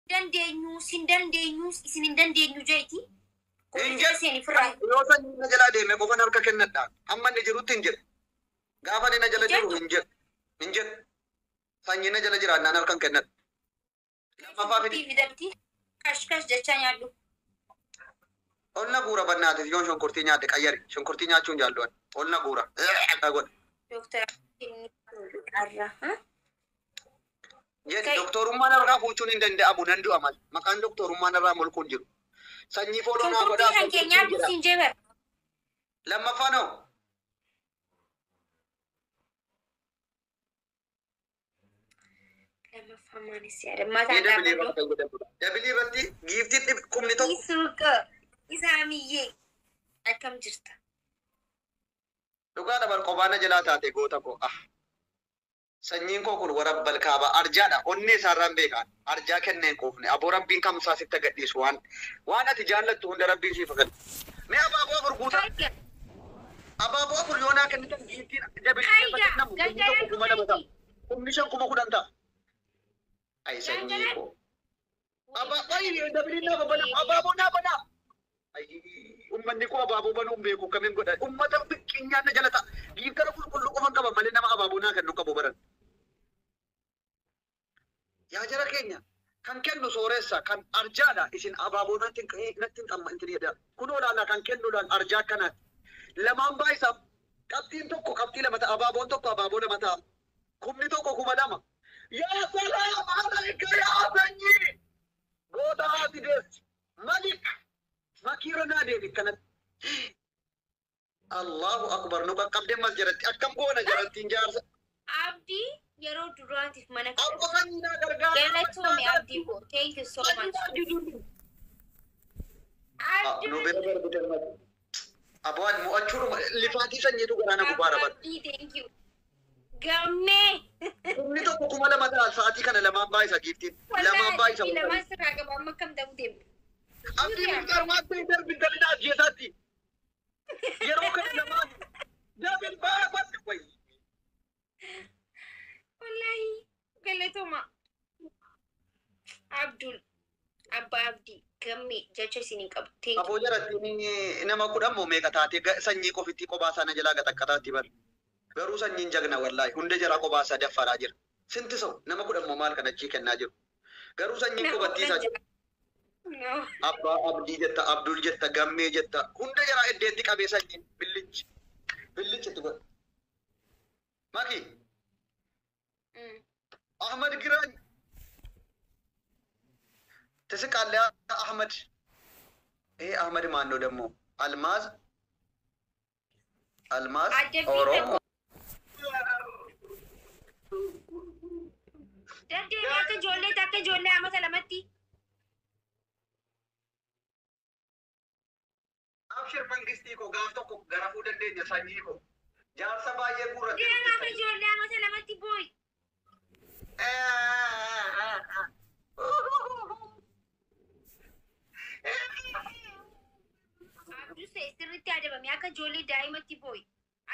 dandeenyu sin dandeenyu isin hin dandeenyu jeeti. Injil yoo sanyii na jalaa deeme qofan harka kennadha. Amma inni jirutti hin jiru. Gaafa inni na jala jiru hin jiru. Hin jiru. Sanyii na jala jiraannaan harkan kennadha. Lammaffaa fidi. Kash jechaa nyaadhu. Olna guura bannaati yoon shonkortii nyaadde qayyari. Shonkortii nyaachuun jaalluwan. Olna guura. Godha. Doktara arra. Jedhi doktorummaan irraa fuuchuun hin danda'amu nan du'a mal. Maqaan doktorummaan irraa molkuun jiru. Sanyii fooloo naa godhaa. Shonkortii kan nyaadhu siin jeebar. Lammaffaa noo. Lammaffaa maanis yaada. Mataa dhaabadhu. Dabilii irratti giiftiin kumni tokko. Isuuqa. Isaamiyyee. Akkam jirta? Dhugaa dabar qobaana jalaa taate goota koo. Sanyiin koo kun warabbal kaaba arjaadha. Onnee isaarraan beekaan. Arjaa kenneen quufne. Aboo rabbiin kamsaa sitti agadhiisu waan ati jaallattu hunda rabbiin siif agadhi. Mee abaaboo afur guutaa. Abaaboo afur yoonaa kennitan giiftiin dabilii namu. Kumni tokko kuma lama ta'a. Kumni 5,010 ta'a. Ay sanyii koo. Dabiliin naa banaa. Abaaboo naa banaa. Ummanni koo abaaboo banuu hin beeku kamiin godha. Ummata biqilnyaan na jala ta'a. Giiftara qulqulluu qofan qaba malee nama abaaboo naa kennu qabu baran. Yaa jara keenya kan kennu sooressa kan arjaadha isin abaaboo natti xamma inti jedha. Kun olaanaa kan kennuudhaan arjaa akkanaati. Lamaan baayisaaf qabxiin tokko qabxii lama ta'a. Abaaboon tokko abaaboo lama ta'a. Kumni tokko kuma lama. Yaa salaam alayka yaa sanyii. Goota haati deessi. Malik. Makiira naa deebi kanatti. Allahu akbar nu qaqqabdee mas jaratti akkam goona jarattiin jaarsa. Abdii yeroo duraatiif mana kana. Abbo sanyii naa gargaara. Galatoome abdii koo. Thank you so much. Nu bira barbaadde mati. Abboon mo'achuudhuma lifaatii sanyiitu garaana gubbaa rabat. Abdii thank you. Gammee. Kumni tokko kuma lama ta'a sa'aatii kana lamaan baay'isa giiftiin. Lamaan baay'isa. Lamaan sirraa qaba amma kam ta'uu deemu. Abdii Muktar waan ta'e darbi dalina ajjeesaatti. Yeroo kana lamaan dabil baafatti wayi. Wallahi galatooma. Abdul Abba Abdii gammee jecha isin hin qabu. Aboo jaratti nama kudhan moo meeqa taate sanyii qofitti qophaa sana jalaa gaxaqqataatti bar. Garuu sanyiin jagna wallahi hunda jara qophaa isaa daffaraa jira. Sinti sa'u nama kudhan moo maal kana achii kennaa jiru. Garuu sanyiin qobattiisaa jira. Abbaa Abdii jetta, Abdul jetta, Gammee jetta. Hunda jara eddeetti qabee sanyiin billichi. Billichitti godha. Maki. Ahmad Giraany. Tisqaallee Ahmad. Ahmad maannoo dammoo. Almaaz. Oromoo. Deddeebii akka ijoolleetti akka ijoollee amata lamatti. Abshir mangistii koo gaaf tokko garafuu dandeenya sanyii koo. Jaarsa baay'ee guurratti. Deemaa akka ijoollee amata lamatti booyi. Abduu sirriitti adabame akka ijoollee daa'imatti booyi.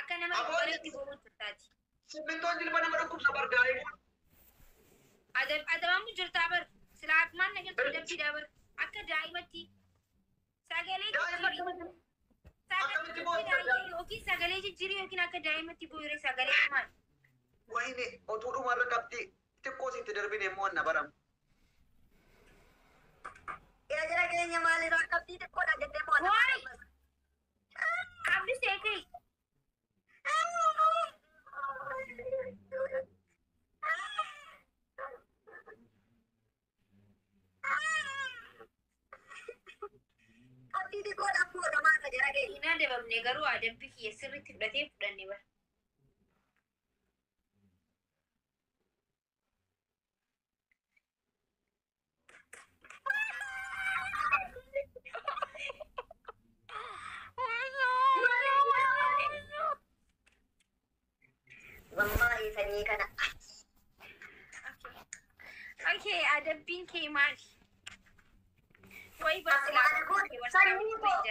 Akka nama dubaratti boo'u turtaati. Simmintoon jilba nama dhukkubsa bar daa'imuun. Adabamu jirtaa bar. Silaa akmaan nagaltuu dabdiidhaa bar. Akka daa'imatti. Sagalee jijjiirii. Sagalee jijjiirii yookiin akka daa'imatti boo'ire sagalee maal? Wayne otuu dhumarra qabdi xiqqoo sitti darbine immoo na baramu. Yaa jara keenya maalirraa qabdii xiqqoodha jettee moo Waay! Abdii seekee. qabdii xiqqoodha fuudha maata jara keenya. Hin adabamne garuu adabbii kiyya sirriitti fudhatee fudhanne bara. Wallahi sanyii kana. Okay, adabbiin kee maali? Wayi Sanyii koo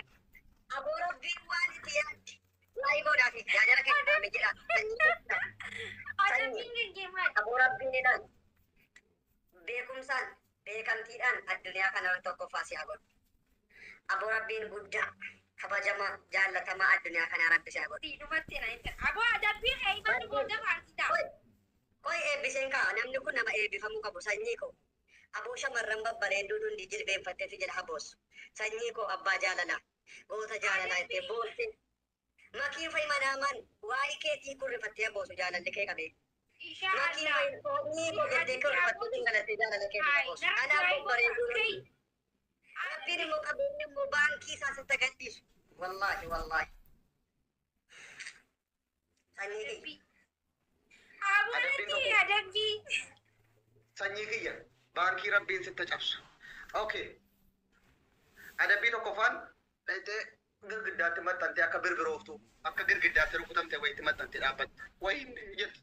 aborobbiin waan itti yaaddi. Waayee godhaati yaa jara keenya dhaame jedha. Adabbiin kee maali? Aborobbiin jedhan beekumsaan beekamtiidhaan addunyaa kana tokkoffaa si haa godhu. Aboo Rabbiin guddaa kabajamaa jaallatamaa addunyaa kanaa Rabbi si haa godhu. Dhumatti na inta. Aboo adabbii eeyifanni booda paartiidha. Koi eebbiseen kaa namni kun nama eebbifamuu qabu sanyii koo. Aboo shamarran babbareedduu hundi jilbeenfatteetu jedha haboosu. Sanyii koo abbaa jaalalaa. Goota jaalalaa itti boorti. Makiin fa'i manaamaan waa'ee keetii kurrifattee haboosu jaalalli kee qabee. Makiin fa'i foonii koo gaddee kurrifattee dhingalattee jaalala kee haboosu. Anaaf babbareedduu hundi. Rabbiin immoo qabeenyi immoo baankii isaa sitti gadhiisu. Wallaahi wallaahi. Sanyii kiyya. Aboo adabbii. Sanyii kiyya baankii Rabbiin sitti cabsu. Okay. Adabbii tokkoffaan dhayitee girgiddaatti maxxantee akka birbirooftu akka girgiddaatti rukutamte wayitti maxxantee dhaabbatte. Wayiin jettu.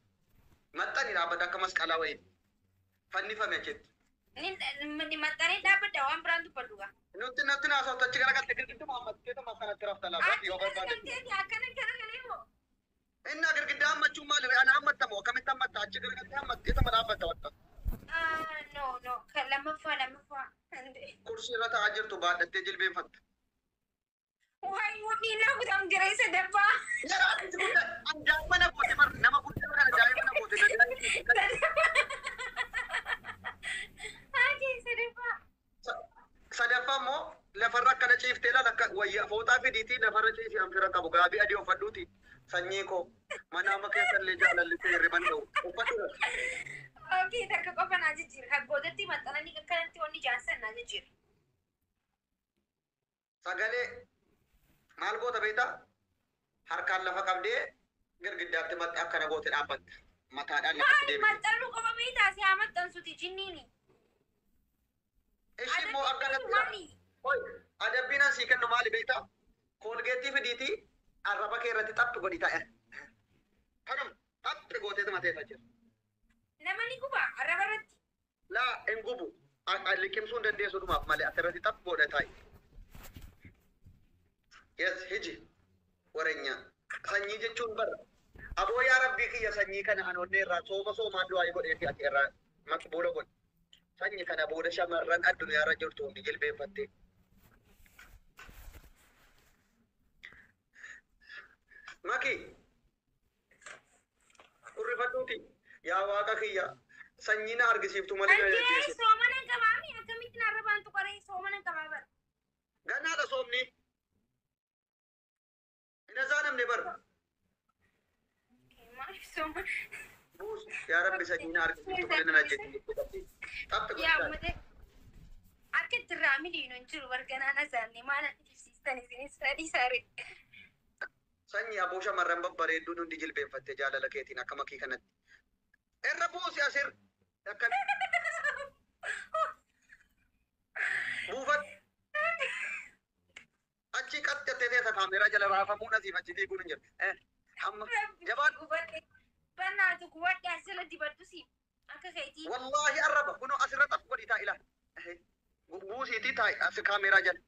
Maxxanii dhaabbata akka masqalaa wayiin. Fannifame jetti. Ni maxxanee dhaabbata waan biraan dubbadhuga. Nutti naasoftu achi garagalte girgidduma ammatteetuma akkanatti rafta laafaa yoo barbaade. Akkana garagalee moo? Inna girgiddaa hammachuu maali? Ana hammattamoo akkamitti hammatta? Achi garagalte hammatteetuma dhaabbata watta. No. Lammaffaa. Kursii irra taa'aa jirtu baadhattee jilbeenfatta. Wayi mudhiin na kutam jireessa dabbaa. Daa'imman aboote bar nama guddaa kana daa'imman aboote sadaffaa immoo lafarra akkana ciiftee laala akka wayyaa fooxaa fidiitii lafarra ciisii hanfira qabu gaabii adii uffadhuuti sanyii koo mana amma keessa illee jaalallitee hirriban ta'u uffatu. Okay, takka qofa naa jijjiira. Haggootatti maxxananii akkanatti wanni jaansan naa jijjiira. Sagalee maal goota beektaa? Harkaan lafa qabdee girgiddaatti maxxee akkana goote dhaabbatta. Mataadhaan lafatti deebite. Maxxanuu qofa beektaa si haa maxxansuuti jinniini. Ishi immoo akkanatti adabbiin asii kennu maali beektaa? Koolgeettii fidiitii arraba kee irratti xaphi godhi ta'e. Kanuma xaphi gooteetu mateessa jira. Namni guba arraba irratti. Laa hin gubu. Liqimsuu hin dandeessu dhumaaf malee asirratti xaphi godha taa'e. Yes, hiji wareenya sanyii jechuun bara aboo yaa rabbii kiyya sanyii kana anoonnee irraa soomaan du'aa godhee fi ati irraa maqbuula godhe. Sanyii kana booda shamarran addunyaa irra jirtu hundi jilbeenfattee. Maki kurrifadhuuti yaa waaqa kiyya sanyii na argisiiftu malee na jajjeessu. Soomana qabaami akkamitti na arrabaan tuqaree soomana qabaa bara. Gannaadha soomni. Inazaa namni bara. Yaa rabbi sanyii na argisiiftu malee na jajjeessu. Yaa ummate akka itti irraa miliyoona hin jiru warganaan asaanne maal ibsiistan isinis sadii saare. Sanyii aboo shamarran babbareedduun hundi jilbeenfattee jaalala keetiin akka makii kanatti. Irra buusi asir. Akkan. Buufat. Achi qaxxattee teessa kaameeraa jala raafamuun asiif achi fiiguun hin jiru. Amma jabaan. Bannaatu kuwadde asirra dibaddu si. Akka keetii. Wallaahi arraba kunoo asirra xaf godhi taa ila. Buusiitii taa'i as kaameeraa jala.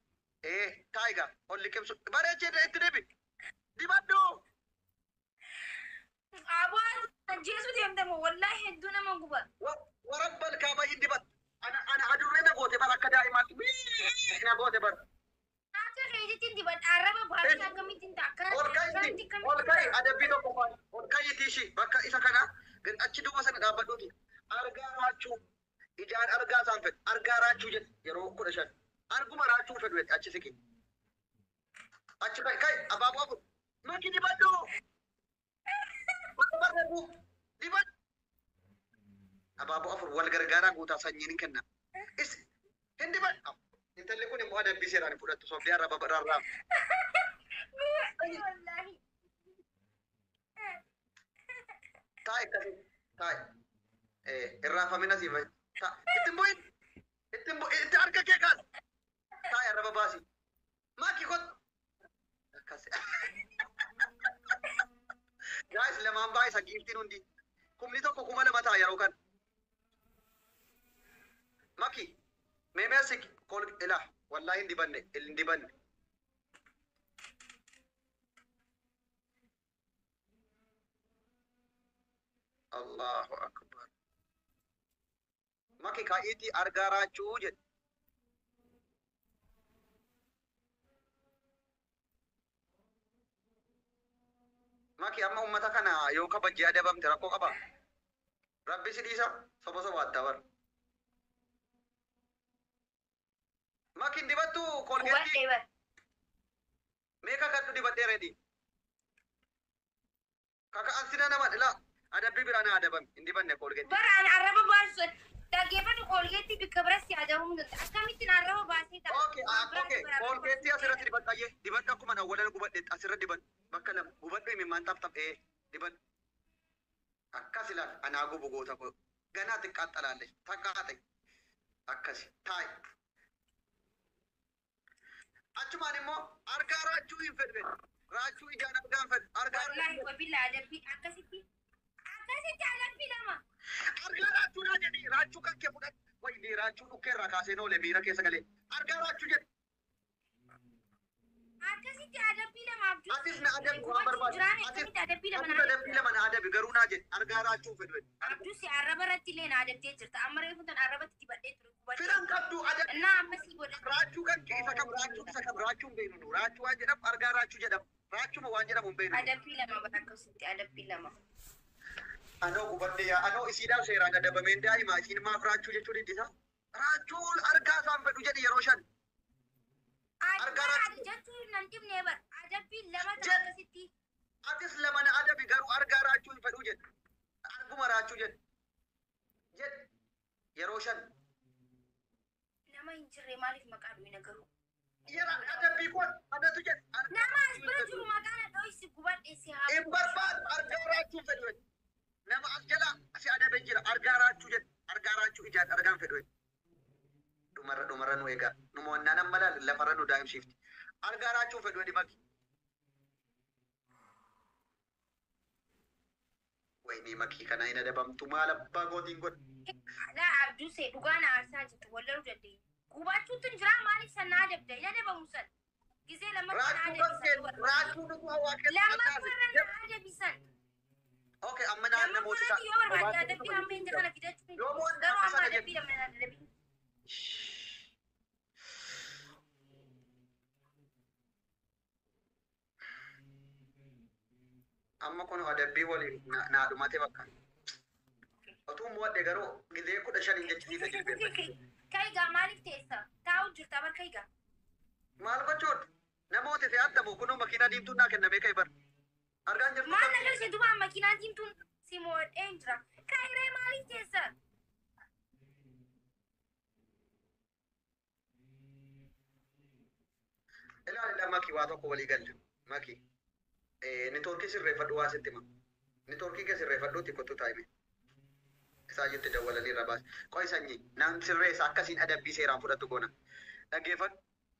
Taa'igaa ol liqimsu. Bareechee itti deebi. Dibaddu. Aboo ajjeesu deemtamoo wallaahi hedduu nama guba. Warabbal kaaba hin dibat. Ana adurree na goote bara akka daa'imaatti. Na goote bara. Akka keetiitiin dibadha arraba baay'ee akkamittiin ta'a. Ol ka'i adabbii tokko faana. Ol ka'iitii ishii bakka isa kana achi duuba sana dhaabbadhuuti. Argaa raachuu. Ijaan argaa isaan fedhu. Argaa raachuu jedhe yeroo 15. Arguma raachuu fedhu jedhe achi siqi. Achi ka'i abaaboo afur. Maki dibaddu. Dibad. Abaaboo afur wal gargaaraa guutaa sanyiin hin kenna. Hin dibad. Intalli kun immoo adabbii seeraan fudhattu soofdii arraba bararraa. Taa'i akkasii. Taa'i. Irraafamina siif. Ittiin bu'in. Itti harka kee kaas. Taa'i arraba baasi. Maki kot. Akkasii. Guys, lamaan baay'isa giiftiin hundi. Kumni tokko 2,000 ta'a yeroo kan. Maki, meemeessi kol ila wallahi hin dibanne. Allahu akbar. Maki ka'iiti argaa raachuu jedhe. Maki amma ummata kana yoo kabajjee adabamte rakkoo qaba. Rabbi si dhiisa soba sobaatti bar. Maki hin dibattu kolgeetti. Hubadhee bar. Meeqa kadhu dibadhee reedi. Kaka ansina nama dhila adabbii biraan adabame hin dibanne kolgeetti. Baraan arraba baasu dhaggeeffatu kolgeetti bikka biratti adabamuu danda'a. Akkamittiin arraba baasee ta'a? Okay, kolgeetti asirratti dibadhaayee dibadha akkuma awwalan gubadhe asirra diban bakka lama gubadhu himimmaan taphtaphe diban. Akkas ilaal anaa gubu goota koo ganaa xiqqaaxalaalle takkaate akkasi taa'i. Achumaan immoo argaa raachuu hin fedhe raachuu ijaan argaan fedhe argaa Wallaahi wabilla adabbii akkasitti adabbii lama. argaa raachuu naa jedhi raachuu kan kee fudhate wayii raachuu dhukkeerraa kaasee noole miira keessa galee argaa raachuu jedhe. Akkasitti adabbii lama abduu. Atis na adabi waan barbaadu. Akkasitti adabbii lama Atis adabbii lama na adabi garuu naa jedhe argaa raachuu fedhe. abduu si arraba irratti illee na adabdee jirta. Amma reefu tan arrabatti dibadhee ture. Firan qabdu adabi. Innaa ammasii godhe. Raachuu kan kee isa kam raachuu hin beeknu raachuu waan jedhamu argaa raachuu jedhamu raachuma waan jedhamu hin beeknu. Adabbii lama bara akkasitti adabbii lama. Anoo gubadde yaa anoo isiidhaaf seeraan adabameen daa'ima isiin maaf raachuu jechuu didisa. Raachuu argaa isaan fedhu jedhi yeroo shan. Argaa jechuun nan dhibnee bara. Adabbii lama ta'e akkasitti. Atis lama na adabi garuu argaa raachuu hin fedhu jedhe. Arguma raachuu jedhe. Jedhe yeroo shan. Nama hin jirre maaliif maqaa dhume garuu? Yera adabbii kun adatu jedhe. Nama as bira jiru maqaan dho'isi gubadhe si haa. Hin barbaadu argaa raachuu fedhu jedhe. Nama as jala si adabe jira argaa raachuu jedhe. Argaa raachuu ijaan argaan fedhu jedhe. Dhumarra nu eegaa. Nu mo'annaan amma laal lafarra nu daa'imsiifti. Argaa raachuu fedhu jedhe maqi. Wayni makii kana hin adabamtu maal abbaa gootiin godhe. Dhaa abduu see dhugaan aarsaa jirtu wallaruu dandeenya. Gubachuutu jira maaliif san na adabda? Ina adabamu san. Gisee lammaffaa na adabisan. Raachuu nutu hawaa keessa Lammaffaa na adabisan. Okay, amma naan namooti Lammaffaa yoo barbaade adabbii amma hin kana fidachuu. Garuu amma adabbii lama na adabii. amma kun adabbii waliin naa dhumate bakka. Otuu mo'adhe garuu gizee 15 hin jechisiisa jilbeeffate. Kaigaa maaliif teessa? Taa'u jirta bar kaigaa. Maal gochuudha? Namooti fe'attamu kunoo makiinaa diimtuun naa kennamee kai bar. Argaan jirtu. Maal nagalchee dubaan makiinaa diimtuun si mo'adhee jira. Kairee maaliif teessa? Ilaali makii waa tokko walii galle. Makii. Neetwoorkii sirreeffadhu waa sitti hima. Neetwoorkii kee sirreeffadhuutti kottu taa'ime. Isaa jetti dawwalanii irra baase. Qo'i sanyii naan sirreessa akkasiin adabbii seeraan fudhattu goona. Dhaggeeffadhu.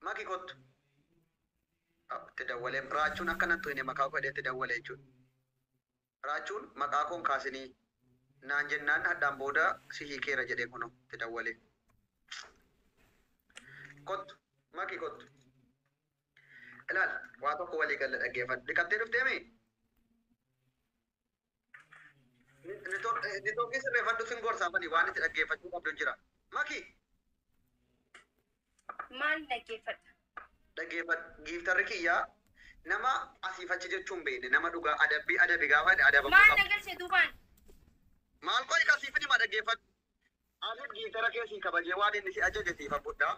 Makii kottu. Itti dawwalee raachuun akkanattu hin maqaa koo itti dawwalee jechuudha. Raachuun maqaa koon kaasinii naan jennaan haddaan booda si hiikeera jedhee kunoo itti dawwalee. Kottu. Makii kottu. Ilaal waa tokko walii galle dhaggeeffadhu. Dhiqattee dhufteemi? Neetwoorkii sirreeffadhu sin gorsaafani waan itti dhaggeeffachuu qabdu jira. Makii. Maal dhaggeeffadha? Dhaggeeffadhu. Giiftarri kiyyaa nama asiif achi jechuun beekne nama dhugaa adabi gaafa adabamuu Maal qabu. nagalchee dubaan? Maal qo'i kasiif dhima dhaggeeffadhu. Anis giiftara keessii kabajee waan inni si ajaje siif abbudhaa.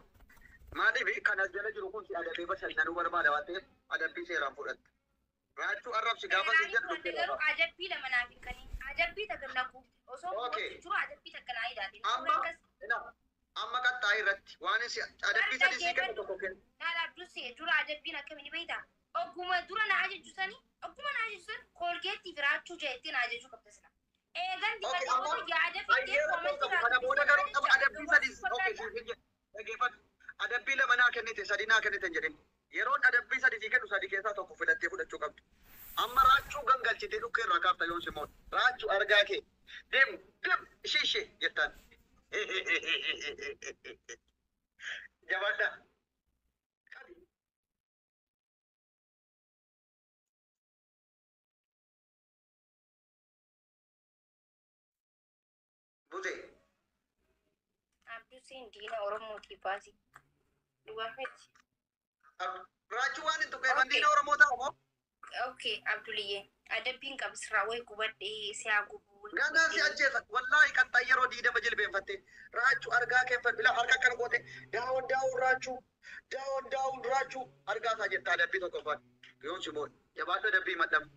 Maaliif kanas jala jiru kun si adabee bashannanuu barbaada waan ta'eef adabbii seeraan fudhatta. Raachuu arrabsi gaafa si jedhu Garuu adabbii lama naaf hin kaniin. Adabbii takka na guutte. Osoo guutte jiru adabbii takka naa hidhaate. Amma qaxxaa irratti waan si adabbii sadii sii kennu tokko kennu. Naadhaaf dursee dura adabbiin akkamiin beektaa? Ogguma dura na ajajjusanii ogguma na ajajjusan koolgeettiif raachuu jettee na ajajjuu qabda sila. Eegan dibadda osoo yaada fiddee koomentii kana booda garuu qaba adabbii sadii dhaggeeffadhu. Adabbii lama naa kennite sadii naa kennite hin jedhin. Yeroon adabbii sadii sii kennu sadii keessaa tokko filattee fudhachuu qabdu. Amma raachuu gangalchitee dhukkee irraa kaafta yoon simoon. Raachuu argaa kee deemu ishee jettaan. Jabaadha. Buzee Jusin diina Oromootii baasi. Dhugaa feeti. Raachuu waan hin tuqeef diina Oromoo ta'u moo? Okay, Abduliyyee. Adabbiin qabsirraa wayi gubadhee si haa gubu. Ganaa si ajjeesa. Wallaahi qaxxaa yeroo diidama jilbeenfatte. Raachuu argaa keeffadhu. Bila harka akkana goote. Daawun raachuu. Daawun raachuu. Argaa isaa jetta adabbii tokko faan. Yoon si moo jabaadhu adabbii madhamu.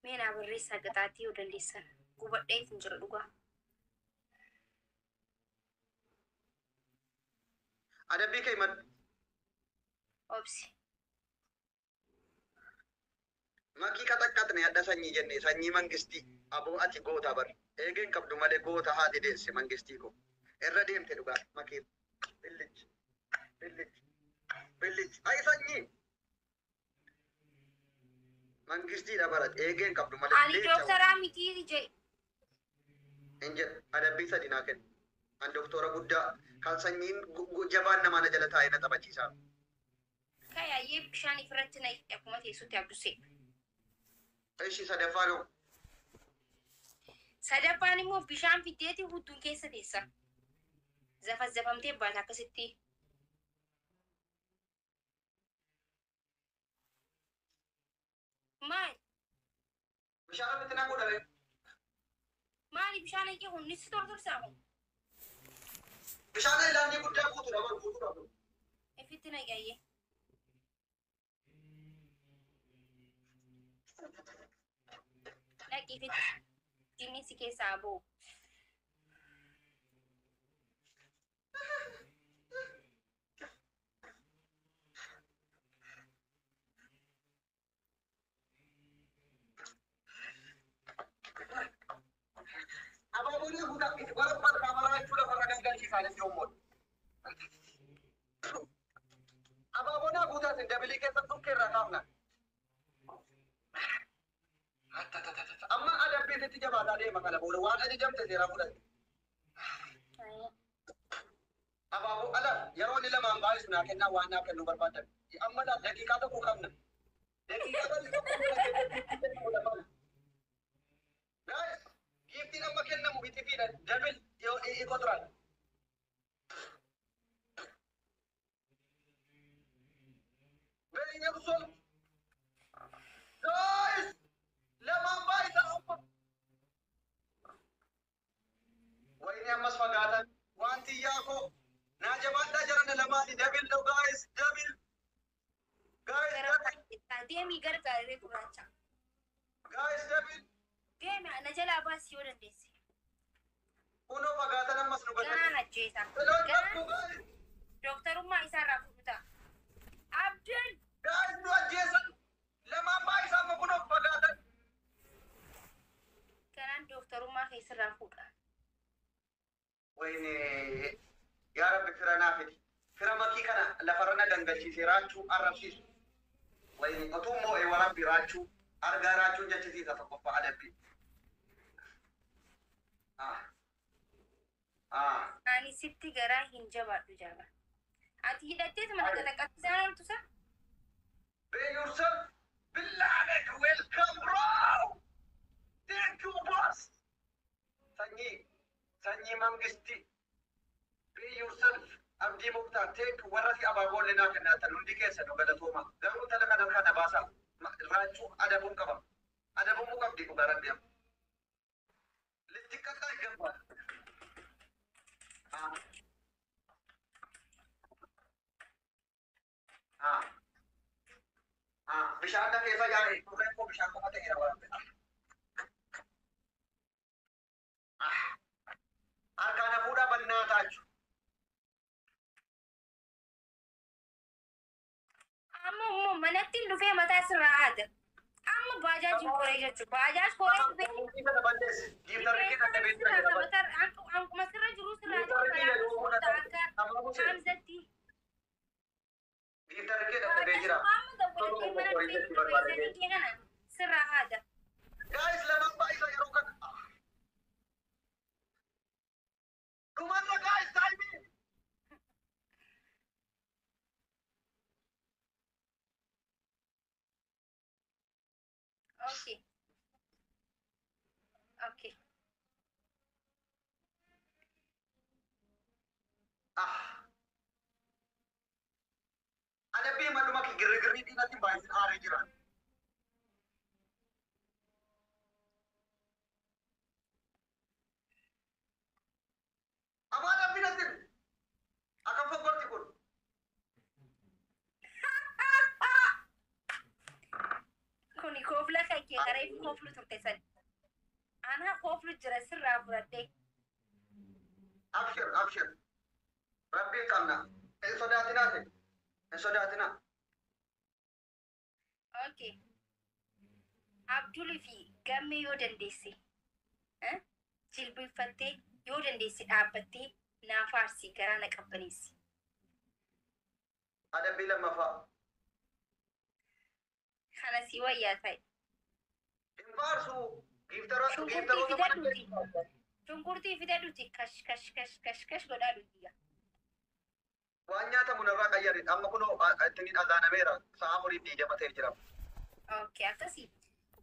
Meenaa barreessaa gaxaatii yoo dandeessan. Gubadhee hin jiru dhugaa. Adabbii kee madhu. Obsi. Makii qaxaqqatne adda sanyii jenne sanyii mangistii aboo ati goota bar eegeen qabdu malee goota haati deesse mangistii ko irra deemte dhugaa makii billich ay sanyii mangistii dha barat eegeen qabdu malee Ani dooktaraa mitii je. Injil adabbii sadi naa kennu an doktora guddaa kan sanyiin jabaan namaa na jala taa'ee na taphachiisaa. Kayaayyee bishaan ifirratti na akkuma teessutti abdusee. Ishi sadaffaan hoo? Sadaffaan immoo bishaan fiddeeti hudduun keessa teessa. Zafamtee baata akkasitti. Maali? Bishaan bitti na godhame. Maali bishaan eegee hunnissi tortorsaa kun? Bishaan ilaanii guddaa guutuudha bar guutuudha. Ifitti na qeeyyee. Dhaqiifitti jinni si keessaa ba'u. Abaaboonni guutaa warra barbaadamaa jechuudha warra gangalchiisaanis yommuu. Abaaboonni guutaa dabilii keessa dhukkee irraa kaafna. Amma adabbiitti jabaataa deema kana booda waan ajajamte seeraa fudhate. Abaaboo ala yeroo inni lamaan baay'isu naa kennaa waan naa kennu barbaadan. Amma daqiiqaa tokko qabna. Daqiiqaa tokko giiftiin amma kennamu biti fiidha dabil yoo qoturan. Beenye kusol. Guys! Lamaan baay'isa amma. Wayini ammas fagaatan wanti yaakoo naa jabaadhaa jiran lamaani dabil dhau guys dabil. Guys dabil. Deemii gargaaree gurraacha. Guys dabil. Deemi ana jalaa baasii yoo dandeesse. Kunoo fagaatan ammas nu gadi. Ganaan ajjeesa. Ganaan dooktarummaa isaarraa fudhuta. Abdul. Guys nu ajjeesan. Lamaan baay'isa amma kunoo fagaatan. Ganaan dooktarummaa keessarraa fuudha. Wayne yaa rabbi fira naa fidi. Fira makii kana lafarra na gangalchiisee raachuu arrabsiisu. Wayne otuu moo warabbi raachuu argaa raachuun jechisiisa tokkoffaa adabbii. Ani sitti garaa hin jabaadhu jaala. Ati hidhattees mana galaqqabsiisaan ooltu sa? Be yourself. Billahi welcome bro. Thank you boss. Sanyii mangisti. Be yourself. Abdii muktaa take warra si abaaboollee naa kennaatan hundi keessa nu galatooma. Garuu tala kana baasaa. Raachuu adabuun qaba. Adabuun qabdi dhugaa rabbiya. Litti qaqqaa gabba. Bishaan da keessa yaa'e turreen koo bishaan qofa ta'eera waan harkaan hafuudha bannaa taachu. Amma manatti dhufee mataa sirraa haada. Amma baajaajiin koree jechuudha. Baajaaj koree dhufee. Giiftarri kee kan dhabeessu. Akkuma sirra jiru sirraa akka Hamzatti. Giiftarri kee dhabeessu jira. Sirraa haada. Guys, lamaan baay'isa yeroo kana. Dhumarra guys, taa'imii. Okay. Okay. Ada pi maduma ki giri di nanti bayisin are jiran. Apa ada pi nanti? Akan fokus ikut. Kuni kofla kake garai koflu turte san. Ana koflu jira sirra fudhadhe. Abshir. Rabbi kamna. Sodaatina te. Sodaatina. Okay. Abdul fi gamme yoo dandeesse. Jilbifattee yoo dandeesse dhaabbattee naaf aarsii garaa na qabbaneessi. Ada pi lammaffaa. Kana si wayyaa ta'e. Infaarsu. Giiftaroota mana keessa. Shunkurtii fidadhuuti kash godhaa dhuutiya. Waan nyaatamu narraa qayyarin amma kunoo ittiin dhagaanameera sa'a furii diidamatee jira. Okay, akkasii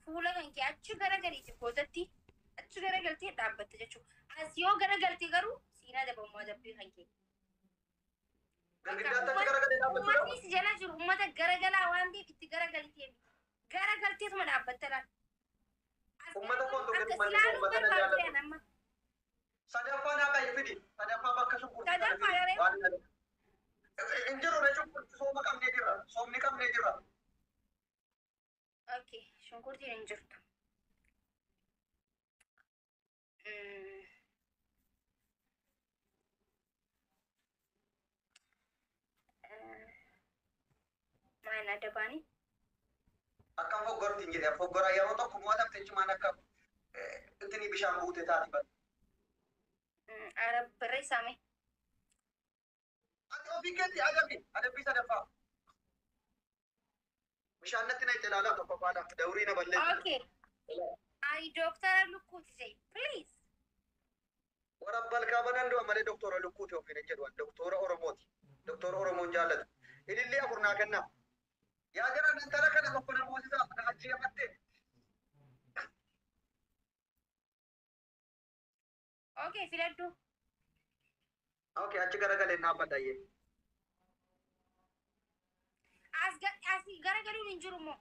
fuula kan kee achi garagaliiti kootatti achi garagaltee dhaabbatte jechuudha. As yoo garagalte garuu siinaa dabammoo dabbii kan kee. Girgiddaatti achi garagalee dhaabbatu. Uummatni si jala jiru uummata garagalaa waan ta'eef itti garagaltee garagalteetuma dhaabbatte laata. Uummata koon tokkotti malee uummata na jaallatu. Sadaffaa naa qayyii fidi. Sadaffaa bakka shunkurtii. Sadaffaa yaree. Injiru na shunkurtii sooma qabnee jirra. Soomni qabnee jirra. Okay, shunkurtiin hin jirtu. Maal adda baanii? Akkam foggortiin jedhee foggora yeroo tokko mo'atamte jechuun akka ittiin bishaan buutee taati bara. Arab barreessame. Ati ofii keetti adabbii sadaffaa. Bishaan natti na itti ilaalaa tokko faadhaaf dawrii na balleessu. Okay. Ani Dooktara Lukkuuti jedhi, please. Warabbal kaabanan du'a malee Dooktora Lukkuuti ofiin hin jedhu Dooktora Oromooti. Dooktora Oromoon jaallatu. Ilillee afur naa kennaa. Yaa jira intala kana tokko na moosisaa na achi gabattee. Okay, filadhu. Okay, achi garagalee dhaabbadhayyee. As garagaluun hin jiru moo?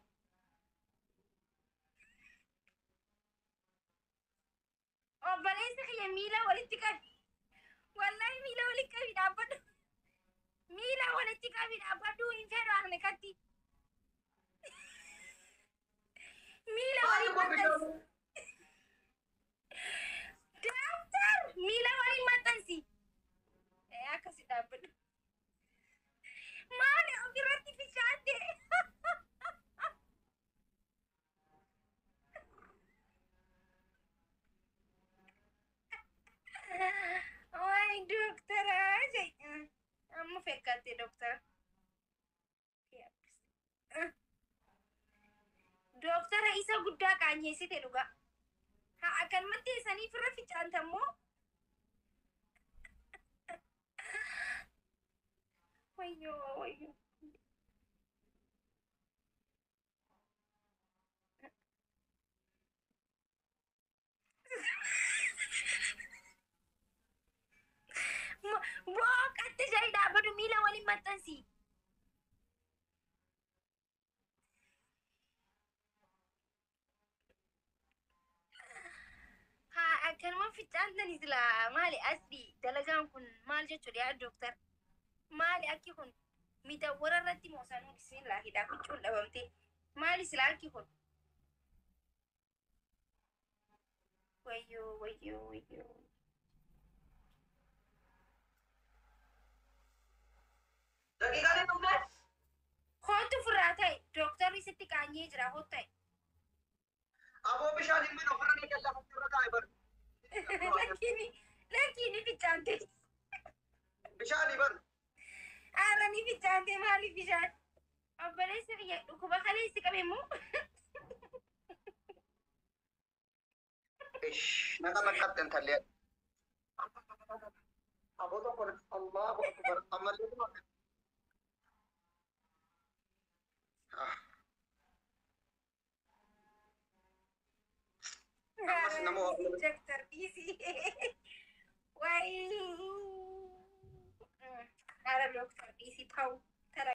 Obboleessa kiyya miila walitti qabi. Wallahi miila walitti qabi dhaabbadhu. Miila walitti qabi dhaabbadhu hin fedhu akne katti. Miila waliin maxxansi. Dooktar miila waliin maxxansi. Akkasi dhaabbadhu. Maali ofirratti fichaatte? Waay Dooktara jedhe. Amma fakkaate Dooktara. Dooktara isa guddaa qaanyeessite dhugaa. Haa akkanumatti isanii firra fichaantammoo. Wayyo. Booqatti jedhi dhaabbadhu miila waliin maxxansi. Haa akkanuma fichaantani silaa maali asii dalagaan kun maal jechuudha yaa Dooktar? Maali akki kun midawwara irratti moosanuu isin laafidhaa fichuun dhabamte maali silaa akki kun? Wayyo. Daqiiqaan hin dhumne. Kootu furraa ta'e Dooktarri sitti qaanyee jira hoo ta'e. Aboo bishaan hin mana ofirra ni gallafatti irra taa'e bara. Lakkiini fichaante. Bishaanii bara. Aara ni fichaante maaliif bishaan? Obboleessa kiyya dhukkuba kaleessi qabe immoo. Naga nakkatte intallee. Aboo tokko Allahu akbar ammallee kuma. Ammas namoo Dooktar dhiisii. Wayi. Aara Dooktar dhiisii ta'u.